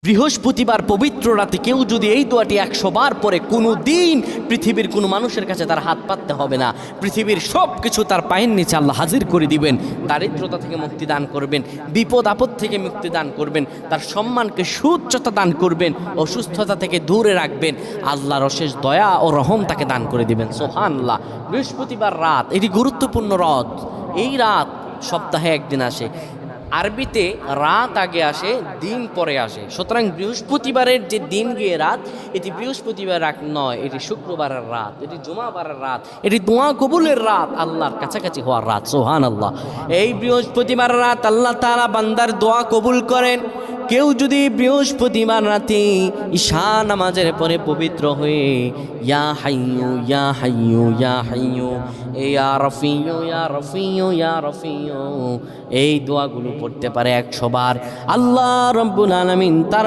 বৃহস্পতিবার পবিত্র রাতে কেউ যদি এই দোয়াটি 100 বার পরে কোনো দিন পৃথিবীর কোনো মানুষের কাছে তার হাত পাততে হবে না। পৃথিবীর সব কিছু তার পায়ের নিচে আল্লাহ হাজির করে দিবেন। দারিদ্রতা থেকে মুক্তি দান করবেন, বিপদ আপদ থেকে মুক্তি দান করবেন, তার সম্মানকে সুউচ্চতা দান করবেন, অসুস্থতা থেকে দূরে রাখবেন। আল্লাহর অশেষ দয়া ও রহম তাকে দান করে দিবেন। সুবহানাল্লাহ। বৃহস্পতিবার রাত এটি গুরুত্বপূর্ণ রাত। এই রাত সপ্তাহে একদিন আসে। আরবিতে রাত আগে আসে, দিন পরে আসে। সুতরাং বৃহস্পতিবারের যে দিন গিয়ে রাত, এটি বৃহস্পতিবার রাত নয়, এটি শুক্রবারের রাত, এটি জুমাবারের রাত, এটি দোয়া কবুলের রাত, আল্লাহর কাছাকাছি হওয়ার রাত। সুবহানাল্লাহ। এই বৃহস্পতিবার রাত আল্লাহ তাআলা বান্দার দোয়া কবুল করেন। কেউ যদি বৃহস্পতিবার রাতে ঈশা নামাজের পরে পবিত্র হয়ে ইয়া হাইয়ু ইয়া হাইয়ু ইয়া হাইয়ু ইয়া রফিয়ু ইয়া রফিয়ু ইয়া রফিয়ু এই দোয়াগুলো পড়তে পারে 100 বার, আল্লাহ রাব্বুল আলামিন তার